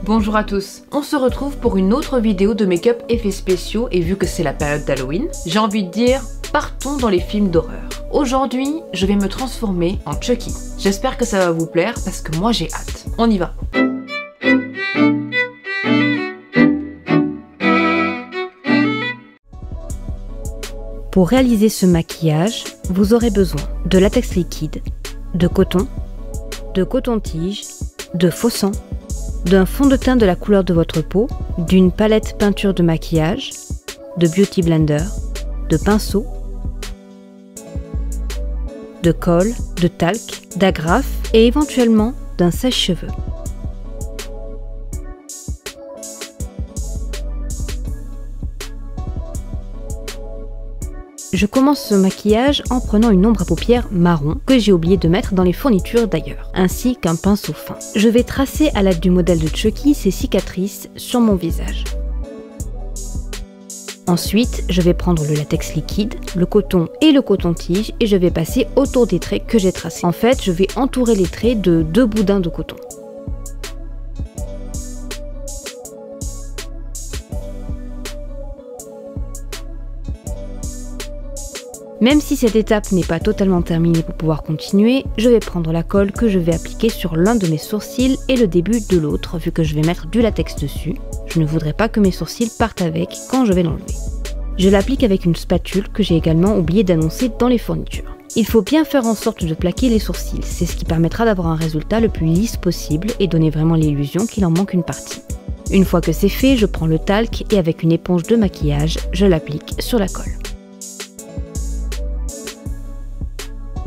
Bonjour à tous, on se retrouve pour une autre vidéo de make-up effets spéciaux et vu que c'est la période d'Halloween, j'ai envie de dire, partons dans les films d'horreur. Aujourd'hui, je vais me transformer en Chucky. J'espère que ça va vous plaire parce que moi j'ai hâte. On y va. Pour réaliser ce maquillage, vous aurez besoin de latex liquide, de coton-tige, de faux sang, d'un fond de teint de la couleur de votre peau, d'une palette peinture de maquillage, de beauty blender, de pinceau, de colle, de talc, d'agrafe et éventuellement d'un sèche-cheveux. Je commence ce maquillage en prenant une ombre à paupières marron que j'ai oublié de mettre dans les fournitures d'ailleurs, ainsi qu'un pinceau fin. Je vais tracer à l'aide du modèle de Chucky ces cicatrices sur mon visage. Ensuite, je vais prendre le latex liquide, le coton et le coton-tige et je vais passer autour des traits que j'ai tracés. En fait, je vais entourer les traits de 2 boudins de coton. Même si cette étape n'est pas totalement terminée pour pouvoir continuer, je vais prendre la colle que je vais appliquer sur l'un de mes sourcils et le début de l'autre, vu que je vais mettre du latex dessus. Je ne voudrais pas que mes sourcils partent avec quand je vais l'enlever. Je l'applique avec une spatule que j'ai également oublié d'annoncer dans les fournitures. Il faut bien faire en sorte de plaquer les sourcils, c'est ce qui permettra d'avoir un résultat le plus lisse possible et donner vraiment l'illusion qu'il en manque une partie. Une fois que c'est fait, je prends le talc et avec une éponge de maquillage, je l'applique sur la colle.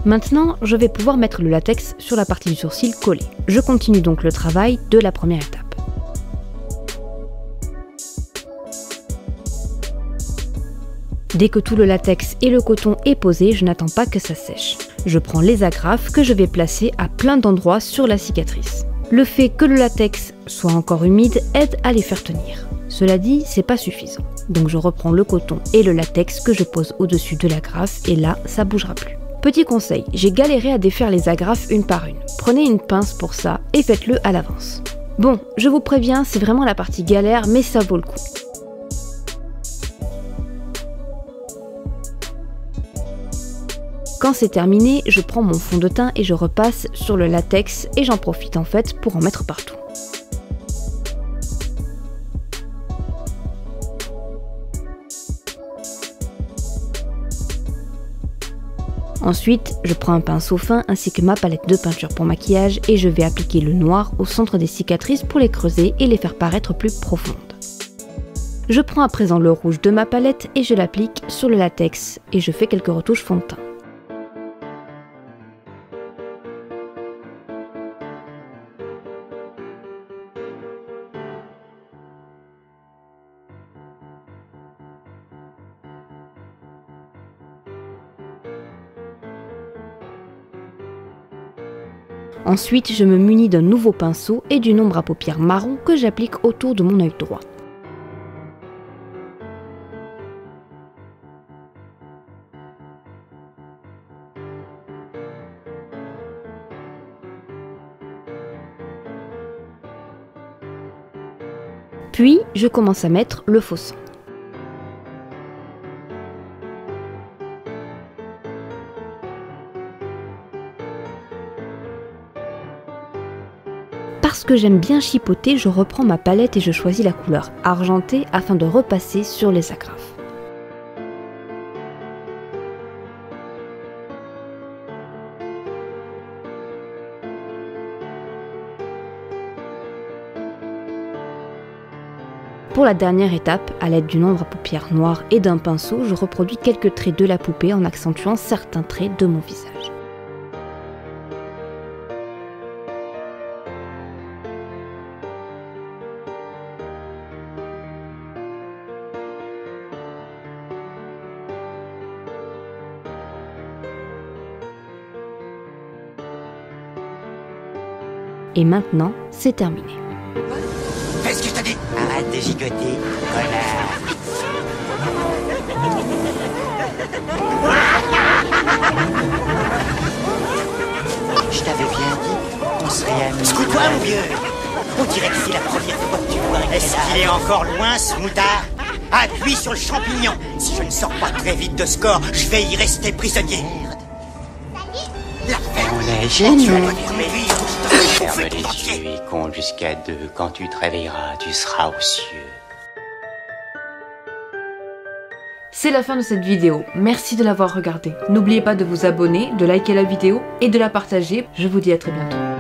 Maintenant, je vais pouvoir mettre le latex sur la partie du sourcil collée. Je continue donc le travail de la première étape. Dès que tout le latex et le coton est posé, je n'attends pas que ça sèche. Je prends les agrafes que je vais placer à plein d'endroits sur la cicatrice. Le fait que le latex soit encore humide aide à les faire tenir. Cela dit, c'est pas suffisant. Donc je reprends le coton et le latex que je pose au-dessus de l'agrafe et là, ça bougera plus. Petit conseil, j'ai galéré à défaire les agrafes une par une. Prenez une pince pour ça et faites-le à l'avance. Bon, je vous préviens, c'est vraiment la partie galère, mais ça vaut le coup. Quand c'est terminé, je prends mon fond de teint et je repasse sur le latex et j'en profite en fait pour en mettre partout. Ensuite, je prends un pinceau fin ainsi que ma palette de peinture pour maquillage et je vais appliquer le noir au centre des cicatrices pour les creuser et les faire paraître plus profondes. Je prends à présent le rouge de ma palette et je l'applique sur le latex et je fais quelques retouches fond de teint. Ensuite, je me munis d'un nouveau pinceau et d'une ombre à paupières marron que j'applique autour de mon œil droit. Puis, je commence à mettre le faux sang. Parce que j'aime bien chipoter, je reprends ma palette et je choisis la couleur argentée afin de repasser sur les agrafes. Pour la dernière étape, à l'aide d'une ombre à paupières noire et d'un pinceau, je reproduis quelques traits de la poupée en accentuant certains traits de mon visage. Et maintenant, c'est terminé. Fais ce que je t'ai dit. Arrête de gigoter, connard. Je t'avais bien dit, on serait amis. Scoute-toi, mon vieux. On dirait que c'est la première fois que tu vois un Est-ce qu'il est encore loin, ce moutard? Appuie sur le champignon. Si je ne sors pas très vite de ce corps, je vais y rester prisonnier. On est géniaux. Ferme les yeux et compte jusqu'à 2. Quand tu te réveilleras, tu seras aux cieux. C'est la fin de cette vidéo, merci de l'avoir regardée. N'oubliez pas de vous abonner, de liker la vidéo et de la partager. Je vous dis à très bientôt.